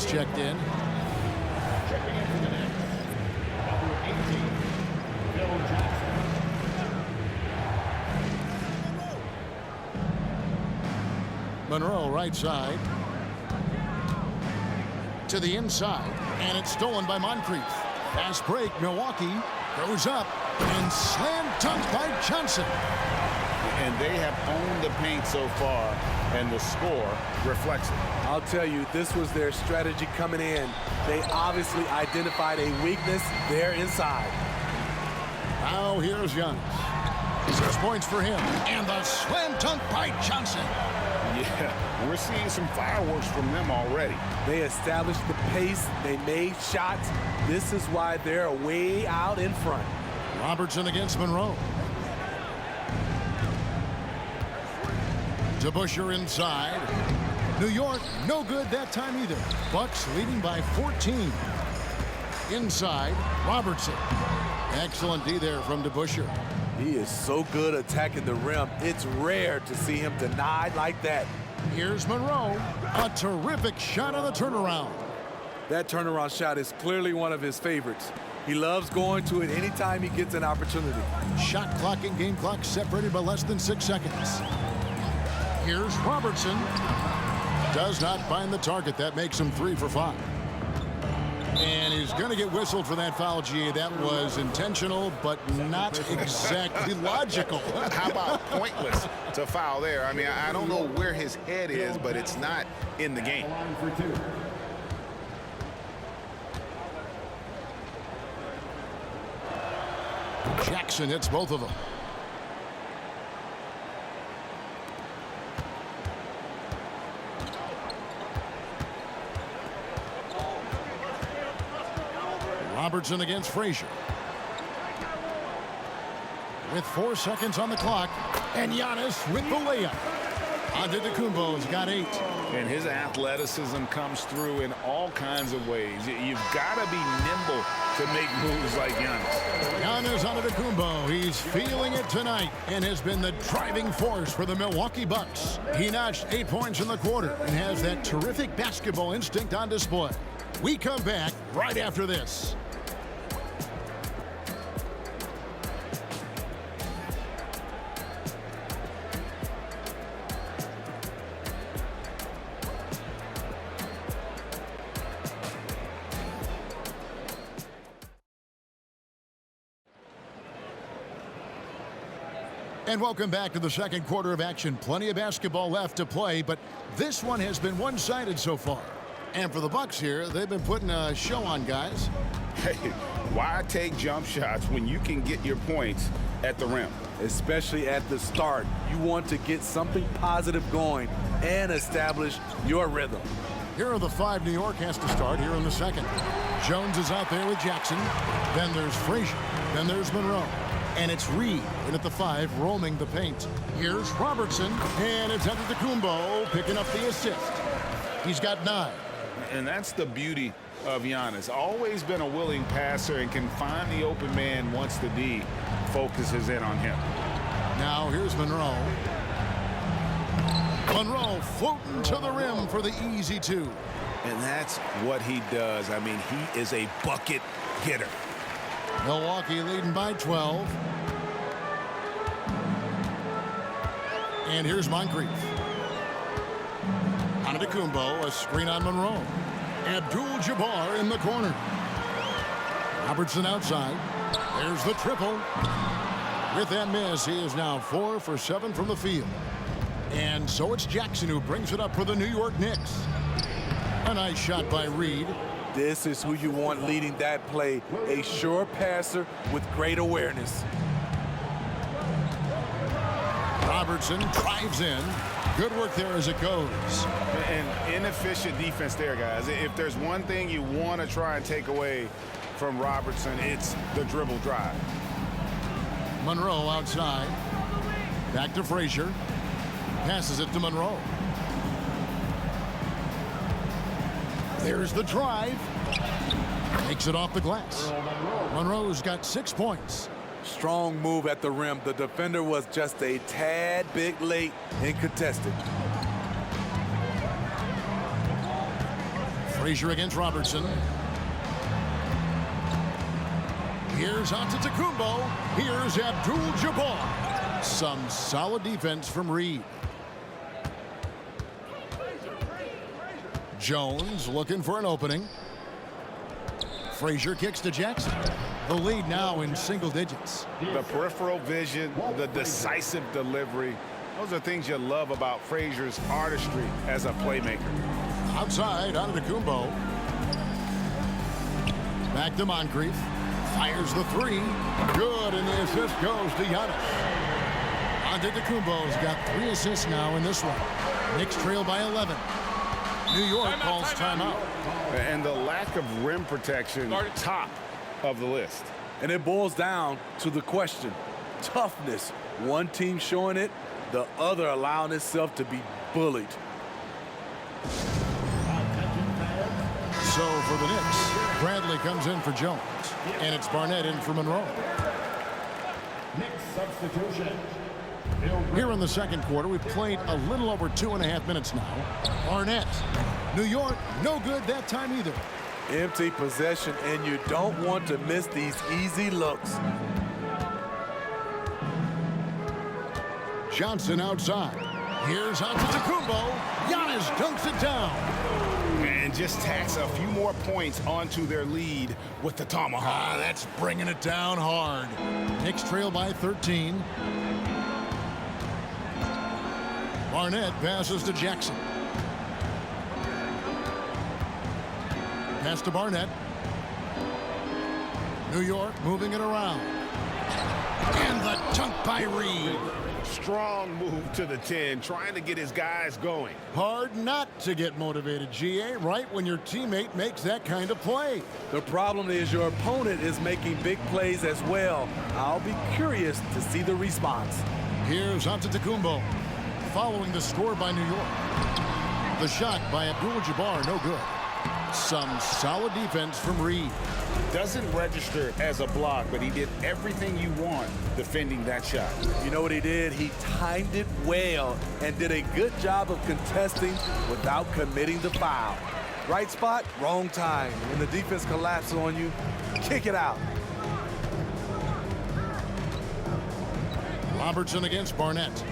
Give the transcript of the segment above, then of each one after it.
checked in. Checking in for the Knicks, number 18, Phil Jackson. Monroe right side. To the inside, and it's stolen by Moncrief. Fast break, Milwaukee goes up and slam dunked by Johnson. And they have owned the paint so far, and the score reflects it. I'll tell you, this was their strategy coming in. They obviously identified a weakness there inside. Now here's Giannis. 6 points for him, and the slam dunk by Johnson. Yeah, we're seeing some fireworks from them already. They established the pace. They made shots. This is why they're way out in front. Robertson against Monroe. DeBusschere inside. New York, no good that time either. Bucks leading by 14. Inside, Robertson. Excellent D there from DeBusschere. He is so good attacking the rim. It's rare to see him denied like that. Here's Monroe. A terrific shot on the turnaround. That turnaround shot is clearly one of his favorites. He loves going to it anytime he gets an opportunity. Shot clock and game clock separated by less than 6 seconds. Here's Robertson. Does not find the target. That makes him 3 for 5. And he's going to get whistled for that foul, G. That was intentional, but not exactly logical. How about pointless to foul there? I mean, I don't know where his head is, but it's not in the game. Line for 2. Jackson hits both of them. Robertson against Frazier. With 4 seconds on the clock, and Giannis with the layup. Antetokounmpo's got 8. And his athleticism comes through in all kinds of ways. You've got to be nimble to make moves like Giannis. Giannis Antetokounmpo, he's feeling it tonight and has been the driving force for the Milwaukee Bucks. He notched 8 points in the quarter and has that terrific basketball instinct on display. We come back right after this. And welcome back to the second quarter of action. Plenty of basketball left to play, but this one has been one-sided so far. And for the Bucks here, they've been putting a show on, guys. Hey, why take jump shots when you can get your points at the rim? Especially at the start. You want to get something positive going and establish your rhythm. Here are the 5 New York has to start here in the second. Jones is out there with Jackson. Then there's Frazier. Then there's Monroe. And it's Reed in at the 5, roaming the paint. Here's Robertson, and it's Antetokounmpo picking up the assist. He's got 9. And that's the beauty of Giannis. Always been a willing passer and can find the open man once the D focuses in on him. Now here's Monroe. Monroe floating to the rim for the easy 2. And that's what he does. I mean, he is a bucket hitter. Milwaukee leading by 12. And here's Moncrief. Antetokounmpo, a screen on Monroe. Abdul-Jabbar in the corner. Robertson outside. There's the triple. With that miss, he is now 4 for 7 from the field. And so it's Jackson who brings it up for the New York Knicks. A nice shot by Reed. This is who you want leading that play. A sure passer with great awareness. Robertson drives in. Good work there as it goes. And inefficient defense there, guys. If there's one thing you want to try and take away from Robertson, it's the dribble drive. Monroe outside. Back to Frazier. Passes it to Monroe. There's the drive. Takes it off the glass. Monroe's got 6 points. Strong move at the rim. The defender was just a tad bit late in contesting. Frazier against Robertson. Here's Antetokounmpo. Here's Abdul-Jabbar. Some solid defense from Reed. Jones looking for an opening. Frazier kicks to Jackson. The lead now in single digits. The peripheral vision, the decisive delivery. Those are things you love about Frazier's artistry as a playmaker. Outside, Antetokounmpo. Back to Moncrief. Fires the three. Good, and the assist goes to Giannis. Antetokounmpo's got 3 assists now in this one. Knicks trail by 11. New York calls timeout. And the lack of rim protection, top of the list. And it boils down to the question. Toughness. One team showing it, the other allowing itself to be bullied. So for the Knicks, Bradley comes in for Jones. And it's Barnett in for Monroe. Knicks substitution. Here in the second quarter, we've played a little over 2.5 minutes now. Barnett. New York, no good that time either. Empty possession, and you don't want to miss these easy looks. Johnson outside. Here's Antetokounmpo. Giannis dunks it down. And just tacks a few more points onto their lead with the tomahawk. That's bringing it down hard. Knicks trail by 13. Barnett passes to Jackson. Pass to Barnett. New York moving it around. And the dunk by Reed. Strong move to the 10, trying to get his guys going. Hard not to get motivated, GA, right when your teammate makes that kind of play. The problem is your opponent is making big plays as well. I'll be curious to see the response. Here's Antetokounmpo. Following the score by New York. The shot by Abdul-Jabbar, no good. Some solid defense from Reed. Doesn't register as a block, but he did everything you want defending that shot. You know what he did? He timed it well and did a good job of contesting without committing the foul. Right spot, wrong time. When the defense collapses on you, kick it out. Robertson against Barnett.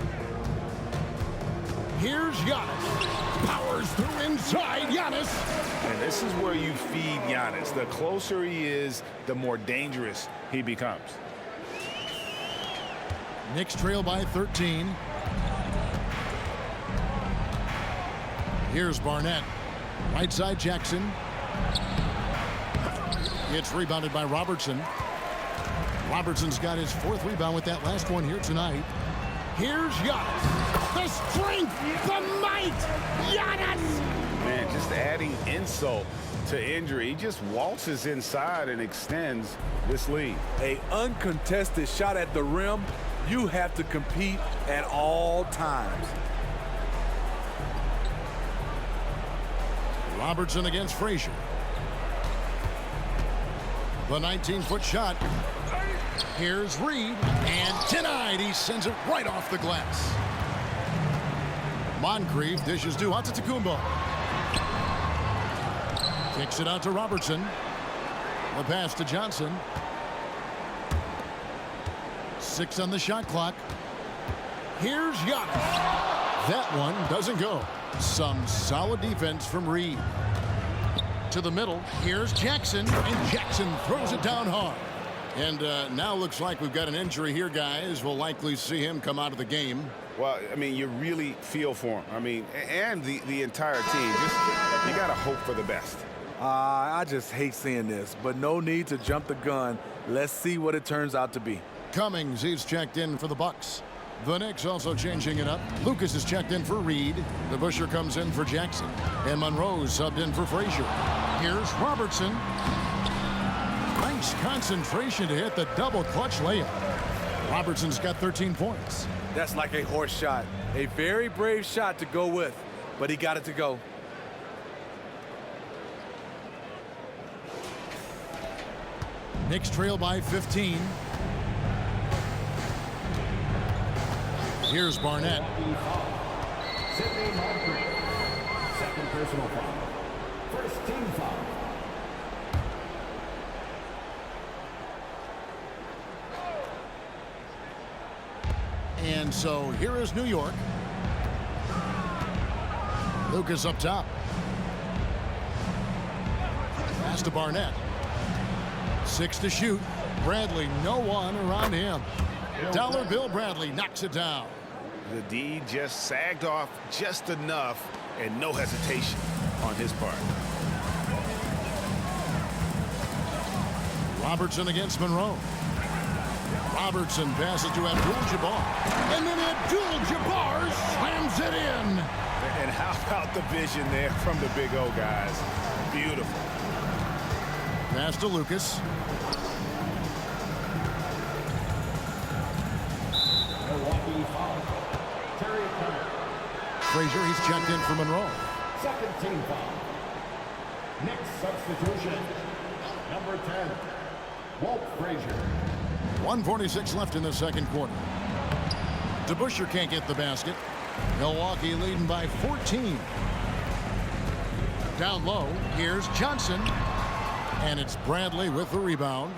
Here's Giannis. Powers through inside. Giannis. And this is where you feed Giannis. The closer he is, the more dangerous he becomes. Knicks trail by 13. Here's Barnett. Right side Jackson. It's rebounded by Robertson. Robertson's got his 4th rebound with that last one here tonight. Here's Giannis. The strength, the might, Giannis! Man, just adding insult to injury. He just waltzes inside and extends this lead. An uncontested shot at the rim, you have to compete at all times. Robertson against Frazier. The 19-foot shot. Here's Reed, and denied. He sends it right off the glass. Moncrief dishes to Antetokounmpo. Kicks it out to Robertson. The pass to Johnson. 6 on the shot clock. Here's Giannis. That one doesn't go. Some solid defense from Reed. To the middle. Here's Jackson, and Jackson throws it down hard. And now looks like we've got an injury here, guys. We'll likely see him come out of the game. Well, I mean, you really feel for him. I mean, and the entire team. Just, you got to hope for the best. I just hate seeing this, but no need to jump the gun. Let's see what it turns out to be. Cummings, he's checked in for the Bucks. The Knicks also changing it up. Lucas is checked in for Reed. The Busher comes in for Jackson. And Monroe's subbed in for Frazier. Here's Robertson. Nice concentration to hit the double clutch layup. Robertson's got 13 points. That's like a horse shot. A very brave shot to go with, but he got it to go. Knicks trail by 15. Here's Barnett. Sidney Moncrief. Second personal foul. First team foul. And so here is New York. Lucas up top. Pass to Barnett. 6 to shoot. Bradley, no one around him. Dollar Bill Bradley knocks it down. The D just sagged off just enough, and no hesitation on his part. Robertson against Monroe. Robertson passes to Abdul-Jabbar. And then Abdul-Jabbar slams it in. And how about the vision there from the Big O guys? Beautiful. Pass to Lucas. Milwaukee foul. Terry Carter. Frazier, he's checked in for Monroe. Second team foul. Next substitution. Number 10. Walt Frazier. 1:46 left in the second quarter. DeBusschere can't get the basket. Milwaukee leading by 14. Down low, here's Johnson. And it's Bradley with the rebound.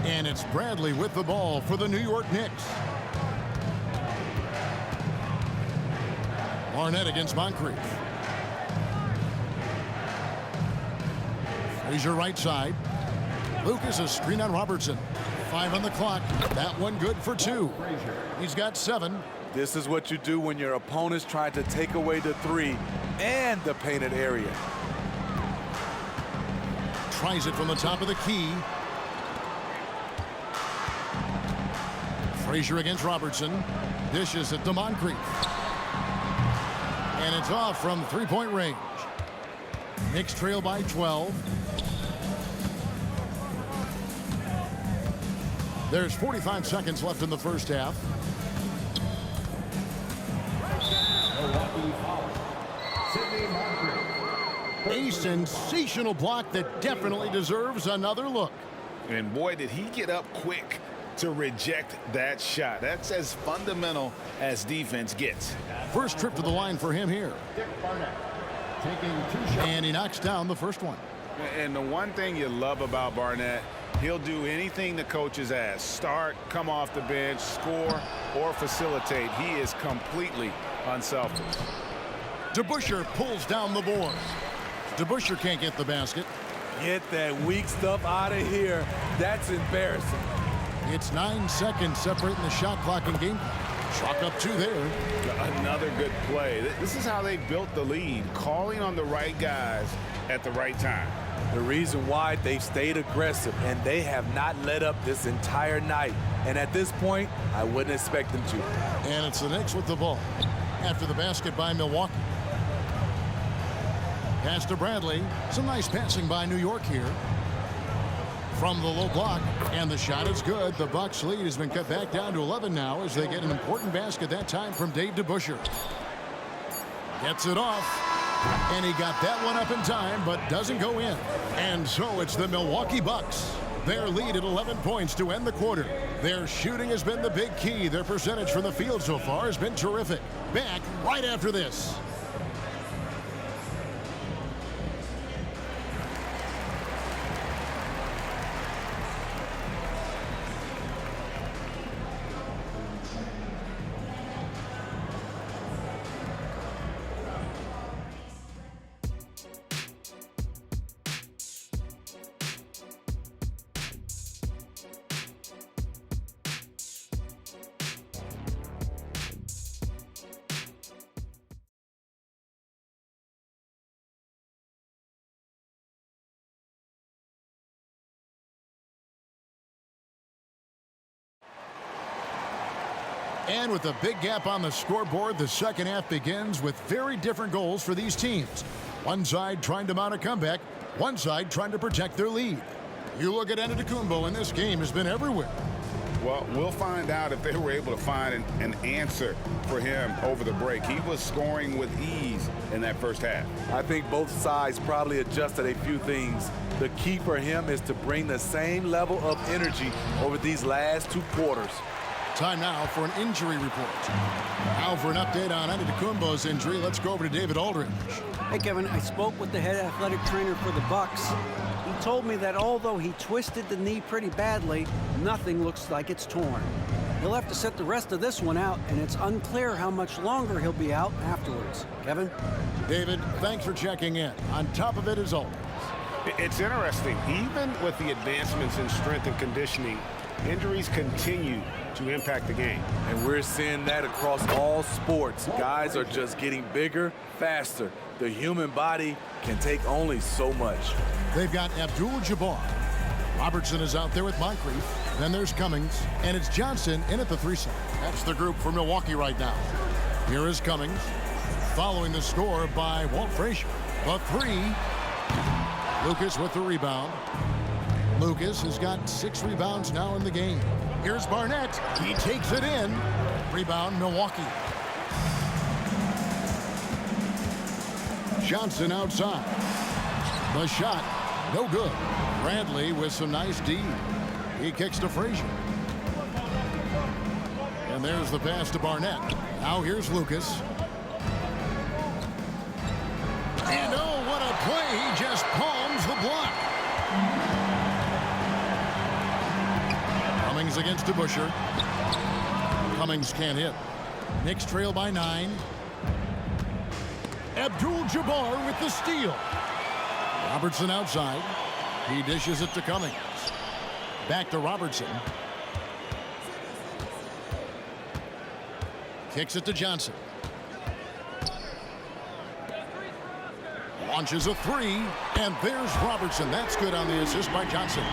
And it's Bradley with the ball for the New York Knicks. Barnett against Moncrief. Frazier right side. Lucas a screen on Robertson. 5 on the clock. That one good for 2. He's got 7. This is what you do when your opponent's trying to take away the 3 and the painted area. Tries it from the top of the key. Frazier against Robertson. Dishes it to Moncrief. And it's off from 3-point range. Knicks trail by 12. There's 45 seconds left in the first half. Milwaukee foul. Sidney Moncrief. A sensational block that definitely deserves another look. And boy, did he get up quick to reject that shot. That's as fundamental as defense gets. First trip to the line for him here. Dick Barnett. Taking 2 shots. And he knocks down the first one. And the one thing you love about Barnett, he'll do anything the coaches ask. Start, come off the bench, score, or facilitate. He is completely unselfish. DeBusschere pulls down the board. DeBusschere can't get the basket. Get that weak stuff out of here. That's embarrassing. It's 9 seconds separating the shot clock and game. Chalk up 2 there. Another good play. This is how they built the lead, calling on the right guys at the right time. The reason why they've stayed aggressive, and they have not let up this entire night. And at this point, I wouldn't expect them to. And it's the Knicks with the ball. After the basket by Milwaukee. Pass to Bradley. Some nice passing by New York here. From the low block, and the shot is good. The Bucks lead has been cut back down to 11 now as they get an important basket that time from Dave DeBusschere. Gets it off, and he got that one up in time, but doesn't go in. And so it's the Milwaukee Bucks. Their lead at 11 points to end the quarter. Their shooting has been the big key. Their percentage from the field so far has been terrific. Back right after this. And with a big gap on the scoreboard, the second half begins with very different goals for these teams. One side trying to mount a comeback, one side trying to protect their lead. You look at Antetokounmpo, and this game has been everywhere. Well, we'll find out if they were able to find an answer for him over the break. He was scoring with ease in that first half. I think both sides probably adjusted a few things. The key for him is to bring the same level of energy over these last 2 quarters. Time now for an injury report. Now for an update on Antetokounmpo's injury, let's go over to David Aldridge. Hey, Kevin, I spoke with the head athletic trainer for the Bucks. He told me that although he twisted the knee pretty badly, nothing looks like it's torn. He'll have to sit the rest of this one out, and it's unclear how much longer he'll be out afterwards. Kevin? David, thanks for checking in. On top of it, as always. It's interesting. Even with the advancements in strength and conditioning, injuries continue to impact the game. And we're seeing that across all sports. Guys are just getting bigger, faster. The human body can take only so much. They've got Abdul-Jabbar. Robertson is out there with Moncrief. Then there's Cummings, and it's Johnson in at the 3 side. That's the group for Milwaukee right now. Here is Cummings, following the score by Walt Frazier. The 3. Lucas with the rebound. Lucas has got 6 rebounds now in the game. Here's Barnett. He takes it in. Rebound, Milwaukee. Johnson outside. The shot, no good. Bradley with some nice D. He kicks to Frazier. And there's the pass to Barnett. Now here's Lucas. And oh, what a play. He just palms the block. Cummings against DeBusschere. Cummings can't hit. Knicks trail by 9. Abdul-Jabbar with the steal. Robertson outside. He dishes it to Cummings. Back to Robertson. Kicks it to Johnson. Launches a 3, and there's Robertson. That's good on the assist by Johnson.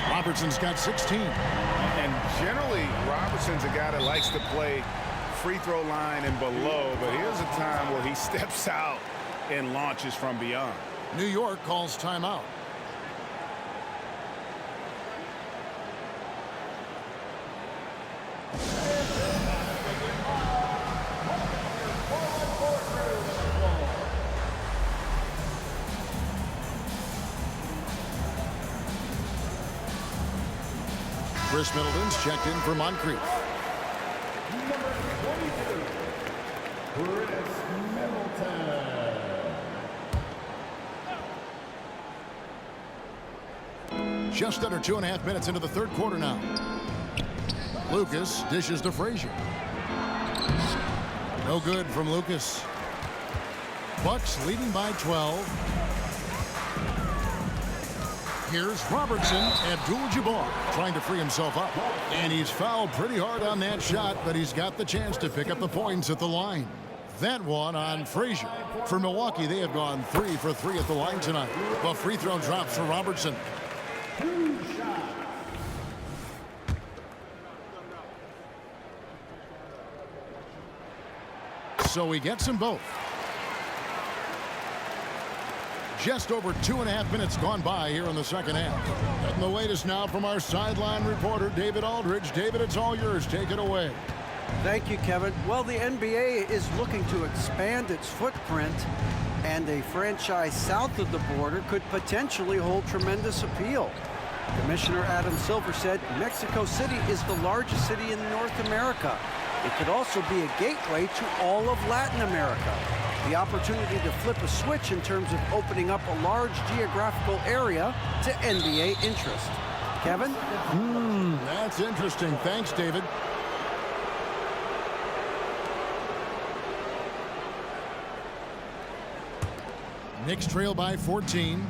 Robertson's got 16. And generally, Robertson's a guy that likes to play free throw line and below, but here's a time where he steps out and launches from beyond. New York calls timeout. Chris Middleton's checked in for Moncrief. Number 22, Chris Middleton. Just under 2.5 minutes into the third quarter now. Lucas dishes to Frazier. No good from Lucas. Bucks leading by 12. Here's Robertson. Abdul-Jabbar trying to free himself up. And he's fouled pretty hard on that shot, but he's got the chance to pick up the points at the line. That one on Frazier. For Milwaukee, they have gone 3 for 3 at the line tonight. The free throw drops for Robertson. So he gets them both. Just over 2.5 minutes gone by here in the second half. And the latest now from our sideline reporter, David Aldridge. David, it's all yours. Take it away. Thank you, Kevin. Well, the NBA is looking to expand its footprint, and a franchise south of the border could potentially hold tremendous appeal. Commissioner Adam Silver said Mexico City is the largest city in North America. It could also be a gateway to all of Latin America. The opportunity to flip a switch in terms of opening up a large geographical area to NBA interest. Kevin? That's interesting. Thanks, David. Knicks trail by 14.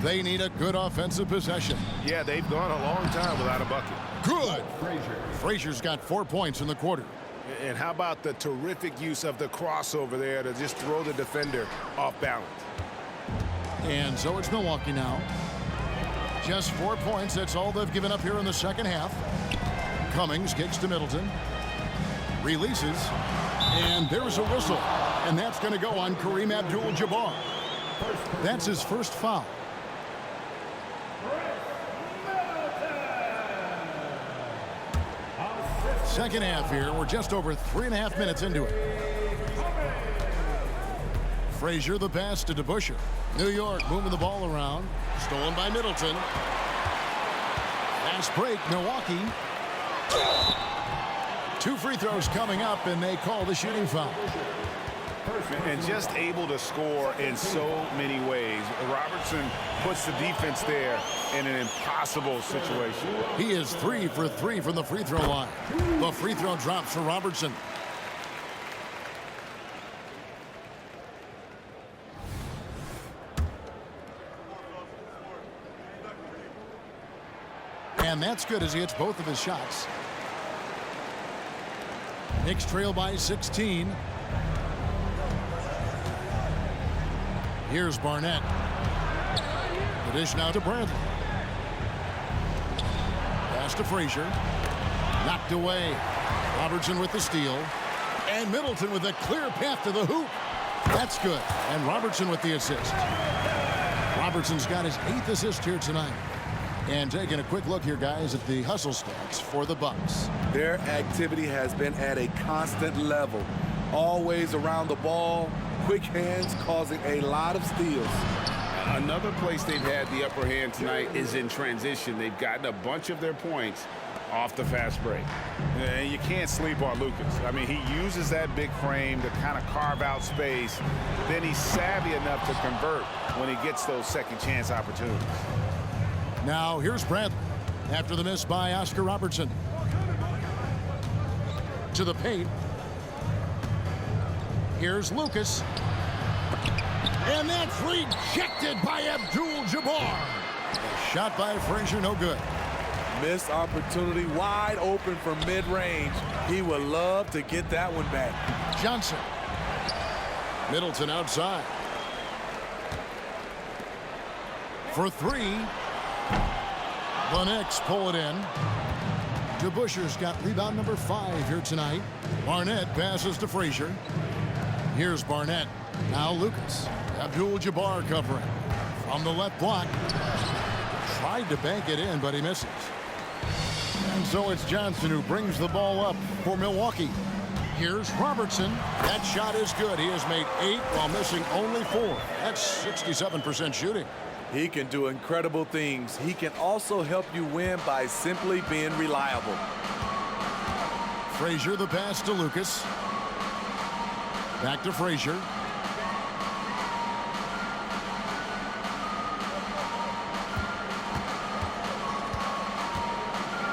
They need a good offensive possession. Yeah, they've gone a long time without a bucket. Good. Frazier's got 4 points in the quarter. And how about the terrific use of the crossover there to just throw the defender off balance? And so it's Milwaukee now. Just 4 points. That's all they've given up here in the second half. Cummings kicks to Middleton. Releases. And there's a whistle. And that's going to go on Kareem Abdul-Jabbar. That's his first foul. Second half here. We're just over 3.5 minutes into it. Frazier the pass to DeBusschere. New York moving the ball around. Stolen by Middleton. Fast break, Milwaukee. 2 free throws coming up, and they call the shooting foul. And just able to score in so many ways. Robertson puts the defense there in an impossible situation. He is 3 for 3 from the free throw line. The free throw drops for Robertson. And that's good as he hits both of his shots. Knicks trail by 16. Here's Barnett. The dish now to Bradley. Pass to Frazier. Knocked away. Robertson with the steal. And Middleton with a clear path to the hoop. That's good. And Robertson with the assist. Robertson's got his 8th assist here tonight. And taking a quick look here, guys, at the hustle stats for the Bucks. Their activity has been at a constant level. Always around the ball. Quick hands causing a lot of steals. Another place they've had the upper hand tonight is in transition. They've gotten a bunch of their points off the fast break. And you can't sleep on Lucas. I mean, he uses that big frame to kind of carve out space. Then he's savvy enough to convert when he gets those second chance opportunities. Now here's Bradley after the miss by Oscar Robertson. To the paint. Here's Lucas. And that's rejected by Abdul-Jabbar. Shot by Frazier, no good. Missed opportunity, wide open from mid-range. He would love to get that one back. Johnson. Middleton outside. For 3. The Knicks pull it in. DeBusschere's got rebound number 5 here tonight. Barnett passes to Frazier. Here's Barnett. Now Lucas. Abdul-Jabbar covering. From the left block. Tried to bank it in, but he misses. And so it's Johnson who brings the ball up for Milwaukee. Here's Robertson. That shot is good. He has made 8 while missing only 4. That's 67% shooting. He can do incredible things. He can also help you win by simply being reliable. Frazier, the pass to Lucas. Back to Frazier.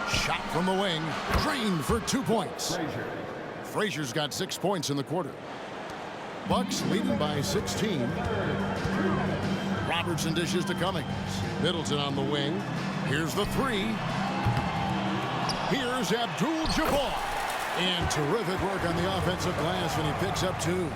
Shot from the wing. Drained for 2 points. Frazier's got 6 points in the quarter. Bucks leading by 16. Robertson dishes to Cummings. Middleton on the wing. Here's the 3. Here's Abdul-Jabbar. And terrific work on the offensive glass, and he picks up 2.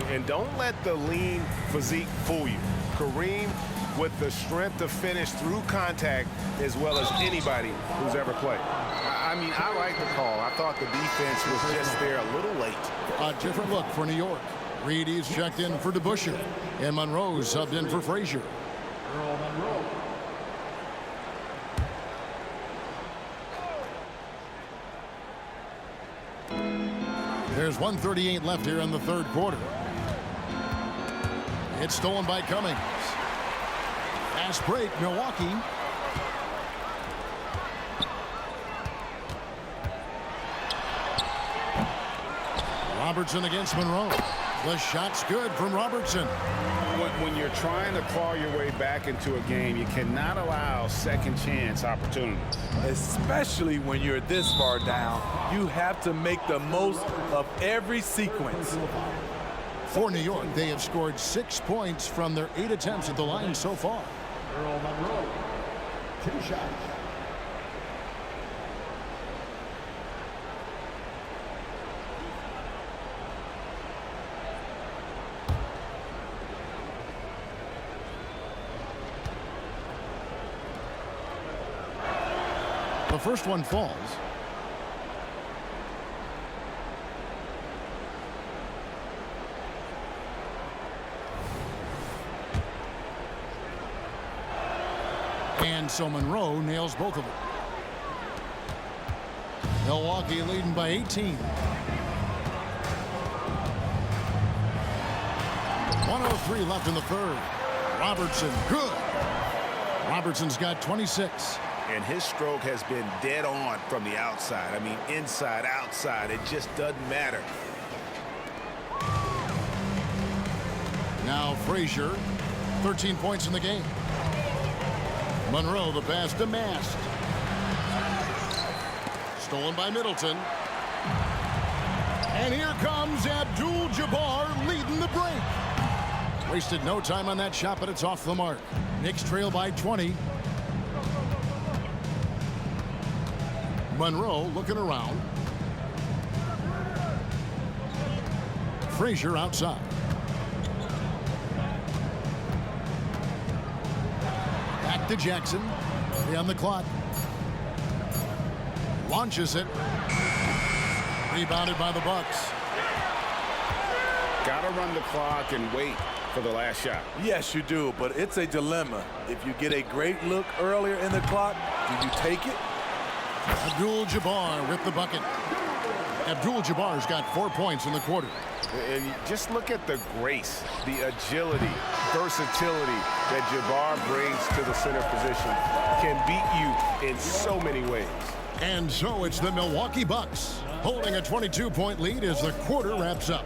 And don't let the lean physique fool you. Kareem with the strength to finish through contact as well as anybody who's ever played. I mean, I like the call. I thought the defense was just there a little late. A different look for New York. Reedy's checked in for DeBusschere. And Monroe's subbed in for Frazier. There's 1:38 left here in the third quarter. It's stolen by Cummings. Fast break, Milwaukee. Robertson against Monroe. The shot's good from Robertson. When you're trying to claw your way back into a game, you cannot allow second chance opportunities. Especially when you're this far down, you have to make the most of every sequence. For New York, they have scored 6 points from their 8 attempts at the line so far. Earl Monroe, 2 shots. The first one falls. And so Monroe nails both of them. Milwaukee leading by 18. 1:03 left in the third. Robertson, good. Robertson's got 26. and his stroke has been dead on from the outside. I mean, inside, outside, it just doesn't matter. Now Frazier, 13 points in the game. Monroe, the pass to Mast. Stolen by Middleton. And here comes Abdul-Jabbar leading the break. Wasted no time on that shot, but it's off the mark. Knicks trail by 20. Monroe looking around. Frazier outside. Back to Jackson. 3 on the clock. Launches it. Rebounded by the Bucks. Gotta run the clock and wait for the last shot. Yes, you do, but it's a dilemma. If you get a great look earlier in the clock, do you take it? Abdul-Jabbar with the bucket. Abdul-Jabbar's got 4 points in the quarter. And just look at the grace, the agility, versatility that Jabbar brings to the center position. Can beat you in so many ways. And so it's the Milwaukee Bucks holding a 22-point lead as the quarter wraps up.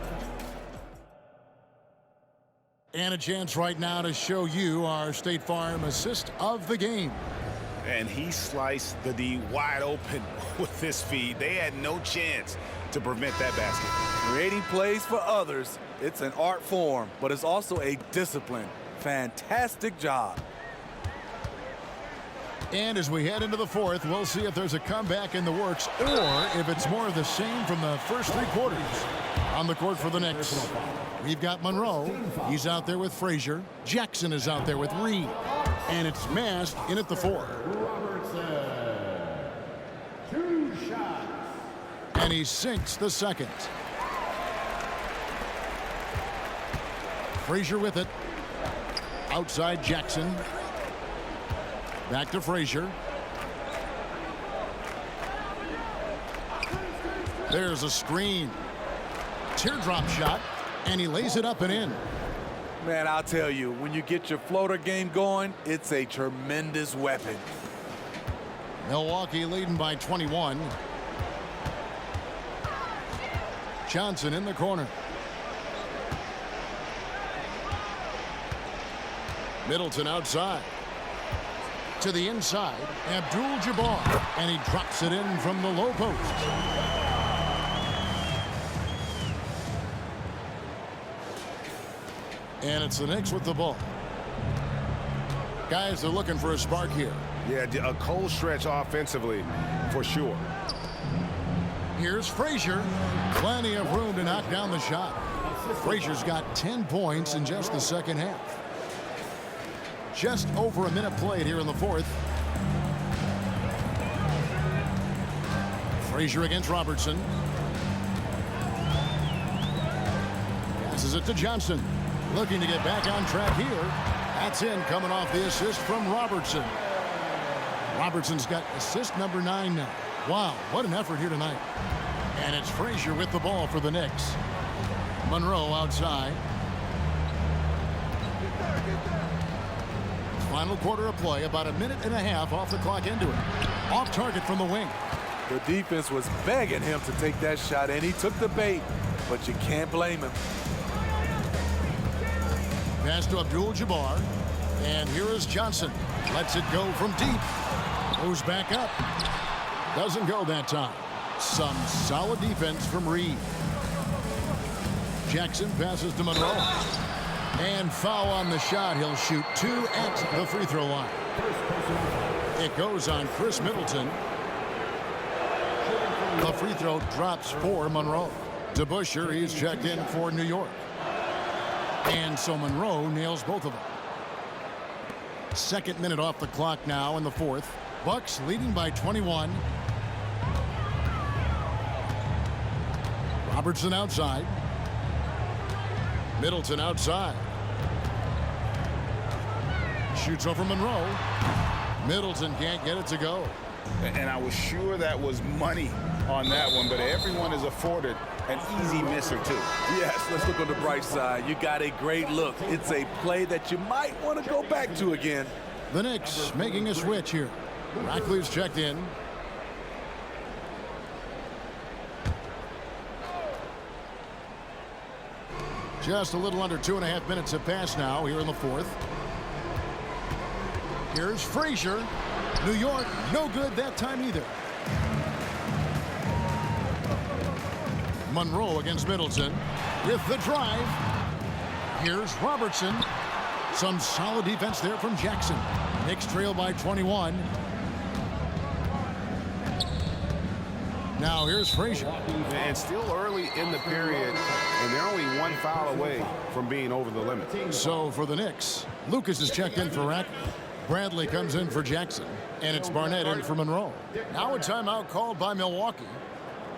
And a chance right now to show you our State Farm assist of the game. And he sliced the D wide open with his feed. They had no chance to prevent that basket. Creating plays for others, it's an art form, but it's also a discipline. Fantastic job. And as we head into the fourth, we'll see if there's a comeback in the works or if it's more of the same from the first 3 quarters. On the court for the Knicks, we've got Monroe. He's out there with Frazier. Jackson is out there with Reed. And it's Mast in at the 4. Robertson. 2 shots. And he sinks the second. Frazier with it. Outside Jackson. Back to Frazier. There's a screen. Teardrop shot, and he lays it up and in. Man, I'll tell you, when you get your floater game going, it's a tremendous weapon. Milwaukee leading by 21. Johnson in the corner. Middleton outside. To the inside, Abdul-Jabbar, and he drops it in from the low post. And it's the Knicks with the ball. Guys, they're looking for a spark here. Yeah, a cold stretch offensively, for sure. Here's Frazier. Plenty of room to knock down the shot. Frazier's got 10 points in just the second half. Just over a minute played here in the fourth. Frazier against Robertson. Passes it to Johnson. Looking to get back on track here. That's in, coming off the assist from Robertson. Robertson's got assist number 9 now. Wow, what an effort here tonight. And it's Frazier with the ball for the Knicks. Monroe outside. Final quarter of play, about a minute and a half off the clock into it. Off target from the wing. The defense was begging him to take that shot, and he took the bait, but you can't blame him. Pass to Abdul-Jabbar. And here is Johnson. Lets it go from deep. Goes back up. Doesn't go that time. Some solid defense from Reed. Jackson passes to Monroe. And foul on the shot. He'll shoot 2 at the free throw line. It goes on Chris Middleton. The free throw drops for Monroe. DeBusschere, he's checked in for New York. And so Monroe nails both of them. Second minute off the clock now in the fourth. Bucks leading by 21. Robertson outside. Middleton outside. Shoots over Monroe. Middleton can't get it to go. And I was sure that was money on that one, but everyone is afforded an easy misser too. Yes, let's look on the bright side. You got a great look. It's a play that you might want to go back to again. The Knicks making a switch here. Ratcliffe's checked in. Just a little under 2.5 minutes have passed now here in the fourth. Here's Frazier. New York, no good that time either. Monroe against Middleton with the drive. Here's Robertson. Some solid defense there from Jackson. Knicks trail by 21. Now here's Frazier. And still early in the period, and they're only one foul away from being over the limit. So for the Knicks, Lucas is checked in for Ratcliffe. Bradley comes in for Jackson, and it's Barnett in for Monroe. Now a timeout called by Milwaukee.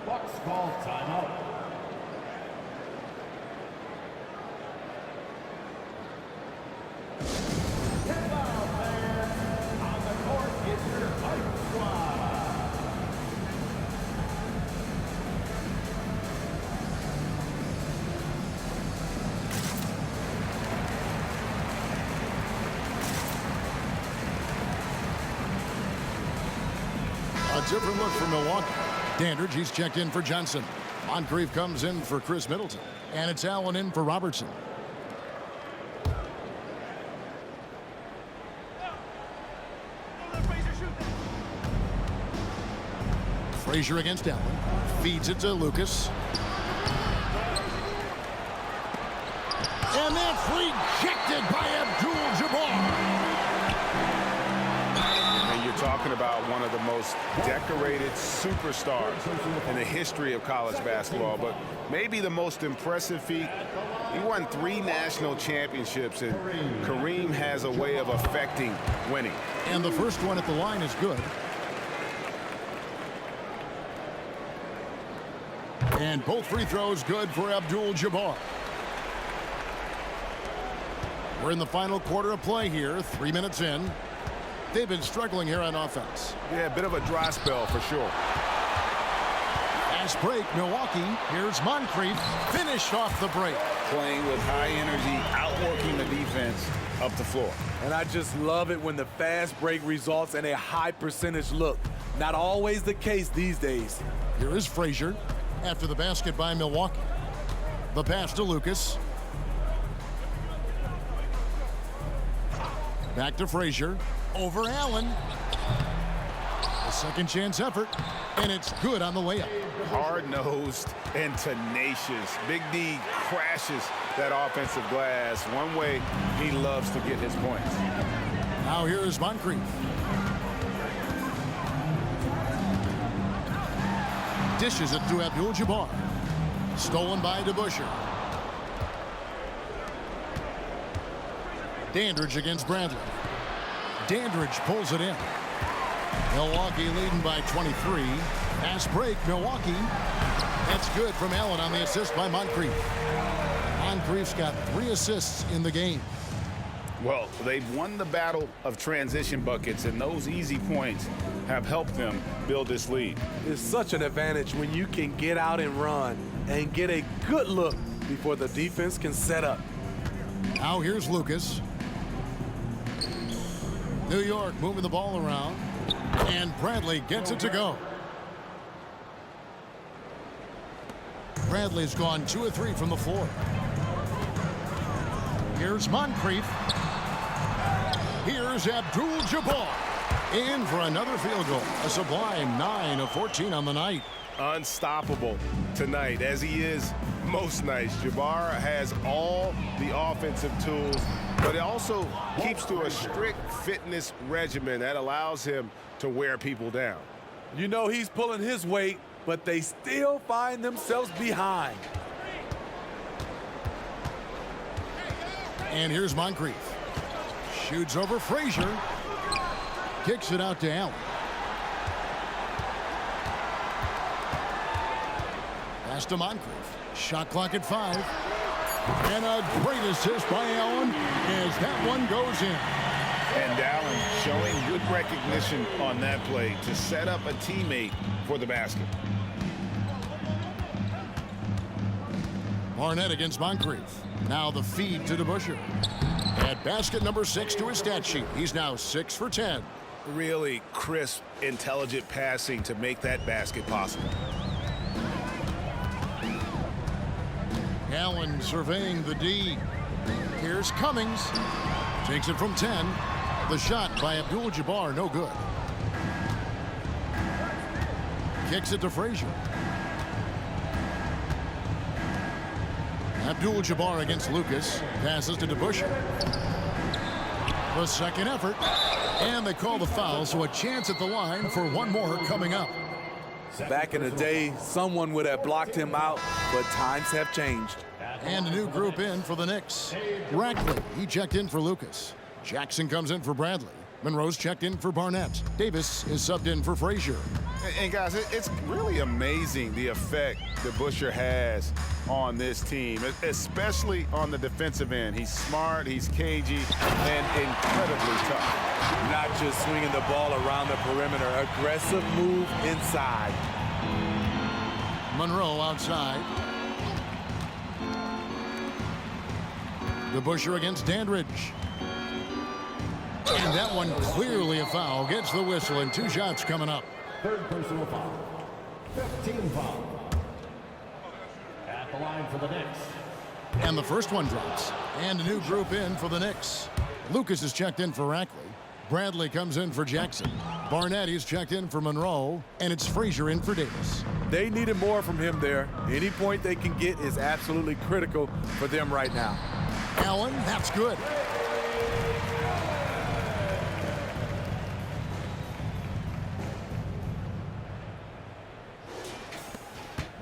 Bucks call timeout. Inbound fans on the court is your Fight Squad. A different look for Milwaukee. Dandridge, he's checked in for Johnson. Moncrief comes in for Chris Middleton. And it's Allen in for Robertson. Frazier against Allen. Feeds it to Lucas. And that's rejected by Abdul-Jabbar. And you're talking about one of the most decorated superstars in the history of college basketball, but maybe the most impressive feat. He won 3 national championships, and Kareem has a way of affecting winning. And the first one at the line is good. And both free throws good for Abdul-Jabbar. We're in the final quarter of play here, 3 minutes in. They've been struggling here on offense. Yeah, a bit of a dry spell for sure. Fast break, Milwaukee. Here's Moncrief. Finished off the break. Playing with high energy, outworking the defense up the floor. And I just love it when the fast break results in a high percentage look. Not always the case these days. Here is Frazier after the basket by Milwaukee. The pass to Lucas. Back to Frazier. Over Allen. A second chance effort. And it's good on the layup. Hard-nosed and tenacious. Big D crashes that offensive glass. One way he loves to get his points. Now here is Moncrief. Dishes it to Abdul-Jabbar. Stolen by DeBusschere. Dandridge against Bradley. Dandridge pulls it in. Milwaukee leading by 23. Fast break, Milwaukee. That's good from Allen on the assist by Moncrief. Moncrief's got 3 assists in the game. Well, they've won the battle of transition buckets, and those easy points have helped them build this lead. It's such an advantage when you can get out and run and get a good look before the defense can set up. Now here's Lucas. New York moving the ball around. And Bradley gets it to go. Bradley's gone 2 of 3 from the floor. Here's Moncrief. Here's Abdul-Jabbar. In for another field goal. A sublime 9 of 14 on the night. Unstoppable tonight, as he is most nights. Jabbar has all the offensive tools, but it also keeps to a strict fitness regimen that allows him to wear people down. You know he's pulling his weight, but they still find themselves behind. And here's Moncrief. Shoots over Frazier. Kicks it out to Allen. Pass to Moncrief. Shot clock at 5. And a great assist by Allen as that one goes in. And Allen showing good recognition on that play to set up a teammate for the basket. Barnett against Moncrief. Now the feed to DeBusschere. At basket number 6 to his stat sheet. He's now 6 for 10. Really crisp, intelligent passing to make that basket possible. Allen surveying the D. Here's Cummings. Takes it from 10. The shot by Abdul-Jabbar, no good. Kicks it to Frazier. Abdul-Jabbar against Lucas. Passes to DeBusschere. The second effort. And they call the foul, so a chance at the line for one more coming up. Back in the day, someone would have blocked him out, but times have changed. And a new group in for the Knicks. Rackley, he checked in for Lucas. Jackson comes in for Bradley. Monroe's checked in for Barnett. Davis is subbed in for Frazier. And guys, it's really amazing the effect DeBusschere has on this team, especially on the defensive end. He's smart, he's cagey, and incredibly tough. Not just swinging the ball around the perimeter, aggressive move inside. Monroe outside. DeBusschere against Dandridge. And that one clearly a foul. Gets the whistle and 2 shots coming up. Third personal foul. 15 foul. At the line for the Knicks. And the first one drops. And a new group in for the Knicks. Lucas is checked in for Rackley. Bradley comes in for Jackson. Barnett is checked in for Monroe. And it's Frazier in for Davis. They needed more from him there. Any point they can get is absolutely critical for them right now. Allen, that's good.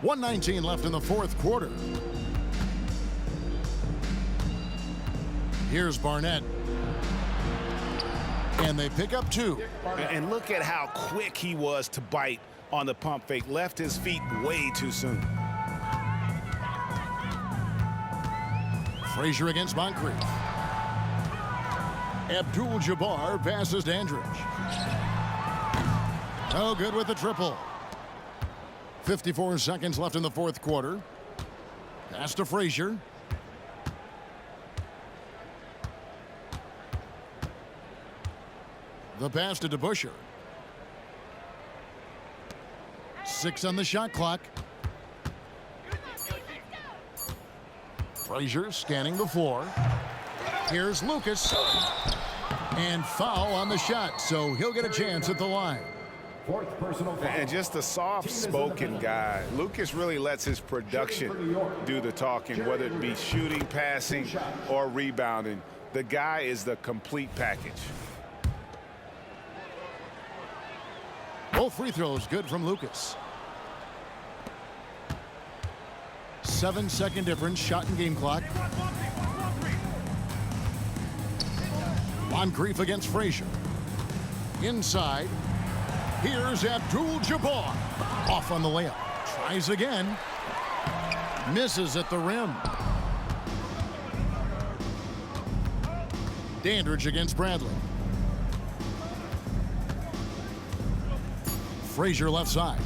.119 left in the fourth quarter. Here's Barnett. And they pick up 2. And look at how quick he was to bite on the pump fake. Left his feet way too soon. Frazier against Moncrief. Abdul-Jabbar passes Dandridge. No good with the triple. 54 seconds left in the fourth quarter. Pass to Frazier. The pass to DeBusschere. 6 on the shot clock. Frazier scanning the floor. Here's Lucas. And foul on the shot, so he'll get a chance at the line. Fourth personal foul. And just a soft-spoken guy. Lucas really lets his production do the talking, whether it be shooting, passing, or rebounding. The guy is the complete package. Both free throws good from Lucas. 7-second difference, shot and game clock. Moncrief against Frazier. Inside. Here's Abdul-Jabbar. Off on the layup. Tries again. Misses at the rim. Dandridge against Bradley. Frazier left side.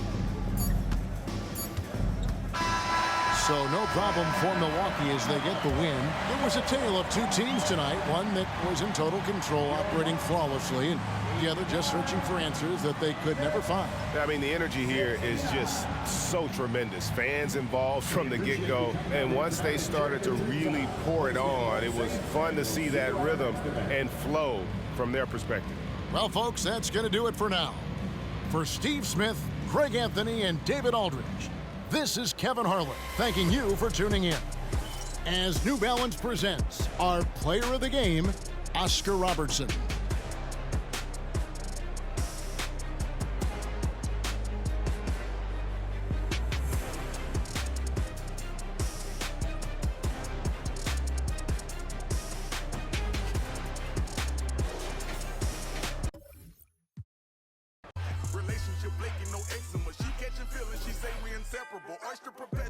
So no problem for Milwaukee as they get the win. It was a tale of 2 teams tonight. One that was in total control, operating flawlessly, and the other just searching for answers that they could never find. I mean, the energy here is just so tremendous. Fans involved from the get-go, and once they started to really pour it on, it was fun to see that rhythm and flow from their perspective. Well, folks, that's going to do it for now. For Steve Smith, Craig Anthony, and David Aldridge, this is Kevin Harlan thanking you for tuning in. As New Balance presents our player of the game, Oscar Robertson. Relationship, Blake, no eczema. She catching feelings, she say we inseparable. Oyster perpetual.